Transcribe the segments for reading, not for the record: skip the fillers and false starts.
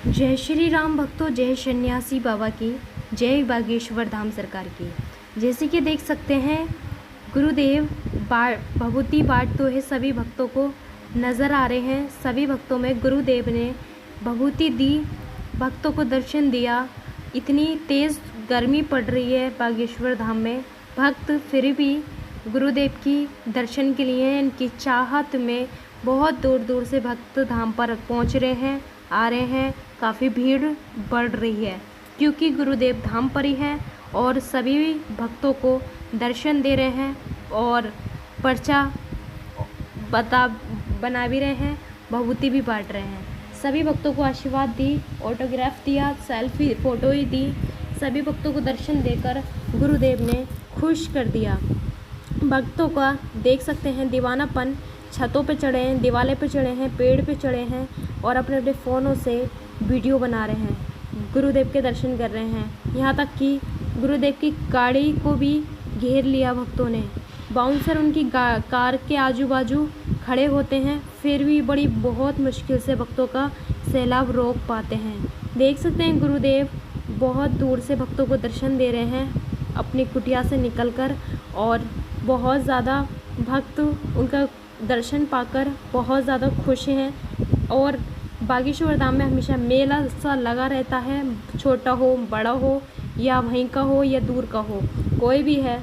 जय श्री राम भक्तों, जय सन्यासी बाबा की, जय बागेश्वर धाम सरकार की। जैसे कि देख सकते हैं, गुरुदेव भभूति बांटते हुए सभी भक्तों को नज़र आ रहे हैं। सभी भक्तों में गुरुदेव ने भभूति दी, भक्तों को दर्शन दिया। इतनी तेज़ गर्मी पड़ रही है बागेश्वर धाम में, भक्त फिर भी गुरुदेव की दर्शन के लिए इनकी चाहत में बहुत दूर दूर से भक्त धाम पर पहुंच रहे हैं, आ रहे हैं। काफ़ी भीड़ बढ़ रही है क्योंकि गुरुदेव धाम पर ही हैं और सभी भक्तों को दर्शन दे रहे हैं और पर्चा बना भी रहे हैं, भभूति भी बांट रहे हैं। सभी भक्तों को आशीर्वाद दी, ऑटोग्राफ दिया, सेल्फी फ़ोटो ही दी। सभी भक्तों को दर्शन देकर गुरुदेव ने खुश कर दिया। भक्तों का देख सकते हैं दीवानापन, छतों पे चढ़े हैं, दीवाले पे चढ़े हैं, पेड़ पे चढ़े हैं और अपने अपने फ़ोनों से वीडियो बना रहे हैं, गुरुदेव के दर्शन कर रहे हैं। यहाँ तक कि गुरुदेव की गाड़ी को भी घेर लिया भक्तों ने। बाउंसर उनकी कार के आजू बाजू खड़े होते हैं, फिर भी बहुत मुश्किल से भक्तों का सैलाब रोक पाते हैं। देख सकते हैं गुरुदेव बहुत दूर से भक्तों को दर्शन दे रहे हैं अपनी कुटिया से निकलकर, और बहुत ज़्यादा भक्त उनका दर्शन पाकर बहुत ज़्यादा खुश हैं। और बागेश्वर धाम में हमेशा मेला सा लगा रहता है, छोटा हो, बड़ा हो, या वहीं का हो या दूर का हो, कोई भी है।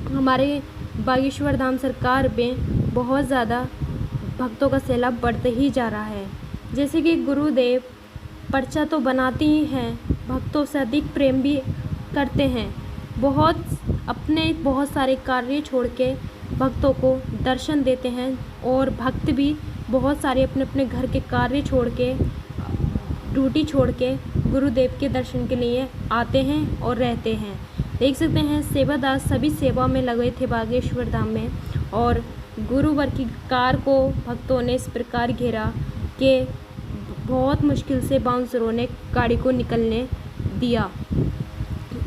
हमारे बागेश्वर धाम सरकार में बहुत ज़्यादा भक्तों का सैलाब बढ़ते ही जा रहा है। जैसे कि गुरुदेव पर्चा तो बनाते ही हैं, भक्तों से अधिक प्रेम भी करते हैं। बहुत सारे कार्य छोड़ के भक्तों को दर्शन देते हैं और भक्त भी बहुत सारे अपने अपने घर के कार्य छोड़ के, ड्यूटी छोड़ के गुरुदेव के दर्शन के लिए आते हैं और रहते हैं। देख सकते हैं सेवादार सभी सेवा में लगे थे बागेश्वर धाम में, और गुरुवर की कार को भक्तों ने इस प्रकार घेरा कि बहुत मुश्किल से बाउंसरों ने गाड़ी को निकलने दिया।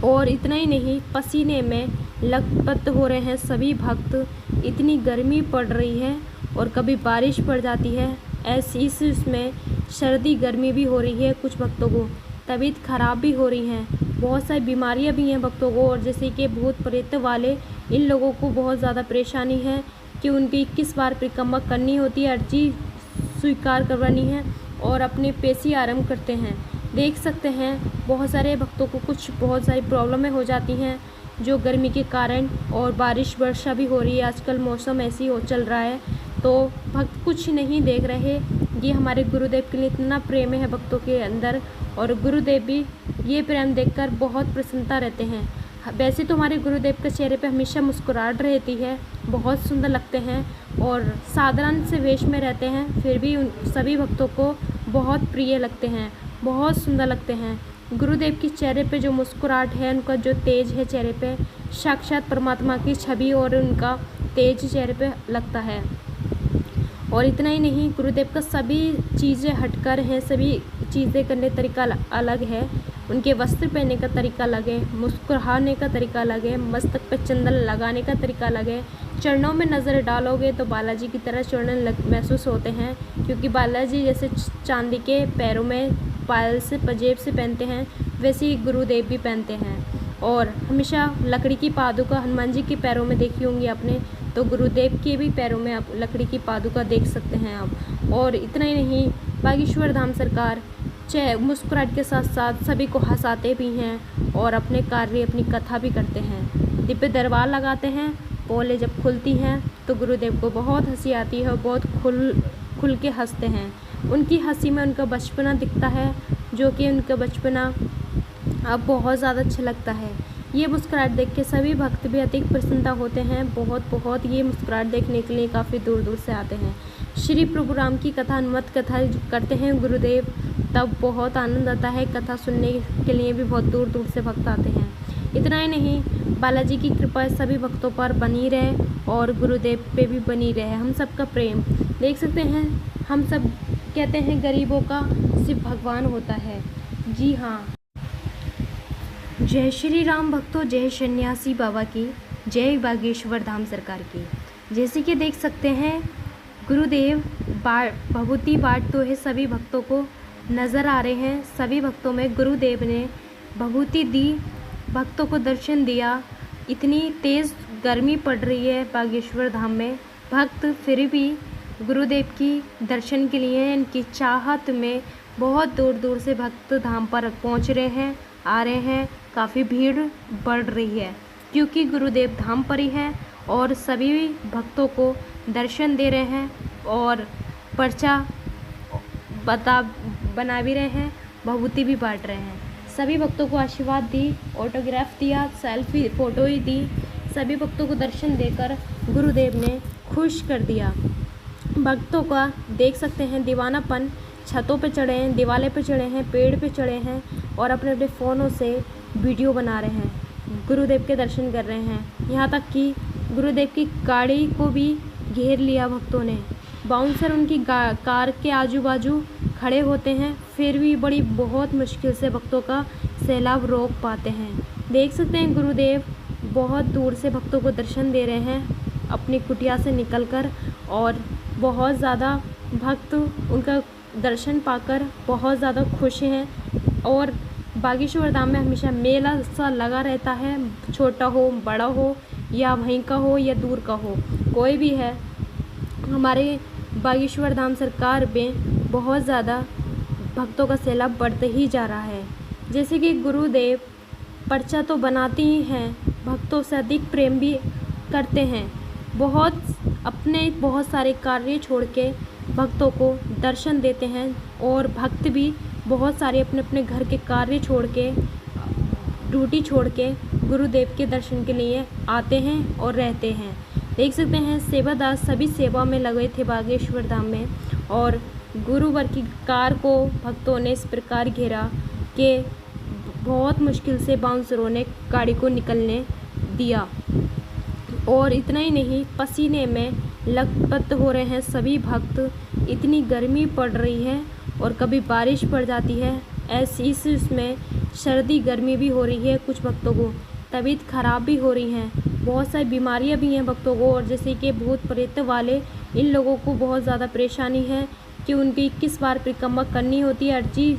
और इतना ही नहीं, पसीने में लथपथ हो रहे हैं सभी भक्त। इतनी गर्मी पड़ रही है और कभी बारिश पड़ जाती है, ऐसी इसमें सर्दी गर्मी भी हो रही है। कुछ भक्तों को तबीयत खराब भी हो रही हैं, बहुत सारी बीमारियां भी हैं भक्तों को। और जैसे कि भूत प्रेत वाले, इन लोगों को बहुत ज़्यादा परेशानी है कि उनकी 21 बार परिक्रमा करनी होती है, अर्जी स्वीकार करवानी है और अपने पेशी आरंभ करते हैं। देख सकते हैं बहुत सारे भक्तों को बहुत सारी प्रॉब्लमें हो जाती हैं जो गर्मी के कारण, और बारिश वर्षा भी हो रही है, आजकल मौसम ऐसी हो चल रहा है, तो भक्त कुछ नहीं देख रहे। ये हमारे गुरुदेव के लिए इतना प्रेम है भक्तों के अंदर, और गुरुदेव भी ये प्रेम देखकर बहुत प्रसन्नता रहते हैं। वैसे तो हमारे गुरुदेव के चेहरे पे हमेशा मुस्कुराहट रहती है, बहुत सुंदर लगते हैं और साधारण से वेश में रहते हैं, फिर भी उन सभी भक्तों को बहुत प्रिय लगते हैं, बहुत सुंदर लगते हैं। गुरुदेव के चेहरे पे जो मुस्कुराहट है, उनका जो तेज है चेहरे पे, साक्षात परमात्मा की छवि और उनका तेज चेहरे पे लगता है। और इतना ही नहीं, गुरुदेव का सभी चीज़ें हटकर हैं, सभी चीज़ें करने का तरीका अलग है। उनके वस्त्र पहनने का तरीका अलग है, मुस्कुराने का तरीका अलग है, मस्तक पे चंदन लगाने का तरीका अलग है। चरणों में नज़र डालोगे तो बालाजी की तरह चरण महसूस होते हैं, क्योंकि बालाजी जैसे चांदी के पैरों में पायल से पंजेब से पहनते हैं, वैसे ही गुरुदेव भी पहनते हैं। और हमेशा लकड़ी की पादुका हनुमान जी के पैरों में देखी होंगी आपने, तो गुरुदेव के भी पैरों में आप लकड़ी की पादुका देख सकते हैं आप। और इतना ही नहीं, बागेश्वर धाम सरकार मुस्कुराहट के साथ साथ सभी को हंसाते भी हैं और अपने कार्य, अपनी कथा भी करते हैं। दिव्य दरबार लगाते हैं, पोलें जब खुलती हैं तो गुरुदेव को बहुत हंसी आती है और बहुत खुल के हंसते हैं। उनकी हंसी में उनका बचपना दिखता है, जो कि उनका बचपना अब बहुत ज़्यादा अच्छा लगता है। ये मुस्कुराहट देख के सभी भक्त भी अधिक प्रसन्नता होते हैं, बहुत ये मुस्कुराहट देखने के लिए काफ़ी दूर दूर से आते हैं। श्री प्रभु राम की कथा, अनुमत कथा करते हैं गुरुदेव, तब बहुत आनंद आता है। कथा सुनने के लिए भी बहुत दूर दूर से भक्त आते हैं। इतना ही नहीं, बालाजी की कृपा सभी भक्तों पर बनी रहे और गुरुदेव पे भी बनी रहे। हम सबका प्रेम देख सकते हैं, हम सब कहते हैं गरीबों का सिर्फ भगवान होता है। जी हाँ, जय श्री राम भक्तों, जय सन्यासी बाबा की, जय बागेश्वर धाम सरकार की। जैसे कि देख सकते हैं गुरुदेव भभूति बांटते हुए सभी भक्तों को नज़र आ रहे हैं। सभी भक्तों में गुरुदेव ने भभूति दी, भक्तों को दर्शन दिया। इतनी तेज़ गर्मी पड़ रही है बागेश्वर धाम में, भक्त फिर भी गुरुदेव की दर्शन के लिए इनकी चाहत में बहुत दूर दूर से भक्त धाम पर पहुंच रहे हैं, आ रहे हैं। काफ़ी भीड़ बढ़ रही है क्योंकि गुरुदेव धाम पर ही है और सभी भक्तों को दर्शन दे रहे हैं और पर्चा बना भी रहे हैं, भभूति भी बांट रहे हैं। सभी भक्तों को आशीर्वाद दी, ऑटोग्राफ दिया, सेल्फी फ़ोटो ही दी। सभी भक्तों को दर्शन देकर गुरुदेव ने खुश कर दिया। भक्तों का देख सकते हैं दीवानापन, छतों पे चढ़े हैं, दीवाले पे चढ़े हैं, पेड़ पे चढ़े हैं और अपने अपने फ़ोनों से वीडियो बना रहे हैं, गुरुदेव के दर्शन कर रहे हैं। यहाँ तक कि गुरुदेव की गाड़ी को भी घेर लिया भक्तों ने। बाउंसर उनकी कार के आजू बाजू खड़े होते हैं, फिर भी बहुत मुश्किल से भक्तों का सैलाब रोक पाते हैं। देख सकते हैं गुरुदेव बहुत दूर से भक्तों को दर्शन दे रहे हैं अपनी कुटिया से निकलकर, और बहुत ज़्यादा भक्त उनका दर्शन पाकर बहुत ज़्यादा खुश हैं। और बागेश्वर धाम में हमेशा मेला सा लगा रहता है, छोटा हो बड़ा हो या वहीं का हो या दूर का हो, कोई भी है। हमारे बागेश्वर धाम सरकार में बहुत ज़्यादा भक्तों का सैलाब बढ़ते ही जा रहा है। जैसे कि गुरुदेव पर्चा तो बनाते ही हैं, भक्तों से अधिक प्रेम भी करते हैं। बहुत सारे कार्य छोड़ के भक्तों को दर्शन देते हैं और भक्त भी बहुत सारे अपने अपने घर के कार्य छोड़ के, ड्यूटी छोड़ के गुरुदेव के दर्शन के लिए आते हैं और रहते हैं। देख सकते हैं सेवादार सभी सेवा में लगे थे बागेश्वर धाम में, और गुरुवार की कार को भक्तों ने इस प्रकार घेरा कि बहुत मुश्किल से बाउंसरों ने गाड़ी को निकलने दिया। और इतना ही नहीं, पसीने में लथपथ हो रहे हैं सभी भक्त। इतनी गर्मी पड़ रही है और कभी बारिश पड़ जाती है, ऐसी इसमें सर्दी गर्मी भी हो रही है। कुछ भक्तों को तबीयत खराब भी हो रही हैं, बहुत सारी बीमारियां भी हैं भक्तों को। और जैसे कि भूत प्रेत वाले, इन लोगों को बहुत ज़्यादा परेशानी है कि उनकी 21 बार परिक्रमा करनी होती है, अर्जी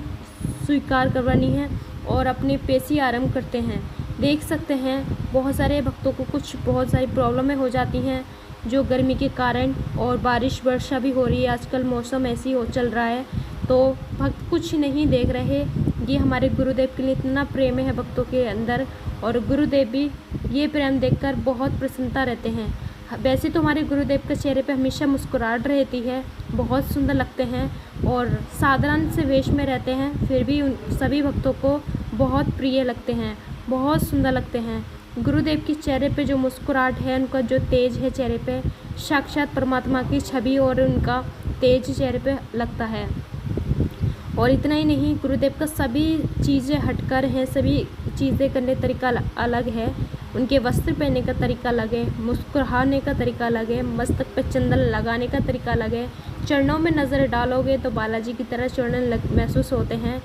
स्वीकार करवानी है और अपनी पेशी आरंभ करते हैं। देख सकते हैं बहुत सारे भक्तों को बहुत सारी प्रॉब्लमें हो जाती हैं जो गर्मी के कारण, और बारिश वर्षा भी हो रही है, आजकल मौसम ऐसी हो चल रहा है, तो भक्त कुछ नहीं देख रहे। ये हमारे गुरुदेव के लिए इतना प्रेम है भक्तों के अंदर, और गुरुदेव भी ये प्रेम देखकर बहुत प्रसन्नता रहते हैं। वैसे तो हमारे गुरुदेव के चेहरे पे हमेशा मुस्कुराहट रहती है, बहुत सुंदर लगते हैं और साधारण से वेश में रहते हैं, फिर भी उन सभी भक्तों को बहुत प्रिय लगते हैं, बहुत सुंदर लगते हैं। गुरुदेव के चेहरे पे जो मुस्कुराहट है, उनका जो तेज है चेहरे पे, साक्षात परमात्मा की छवि और उनका तेज चेहरे पे लगता है। और इतना ही नहीं, गुरुदेव का सभी चीज़ें हटकर हैं, सभी चीज़ें करने का तरीका अलग है। उनके वस्त्र पहनने का तरीका अलग है, मुस्कुराने का तरीका अलग है, मस्तक पे चंदन लगाने का तरीका अलग है। चरणों में नज़र डालोगे तो बालाजी की तरह चरण महसूस होते हैं।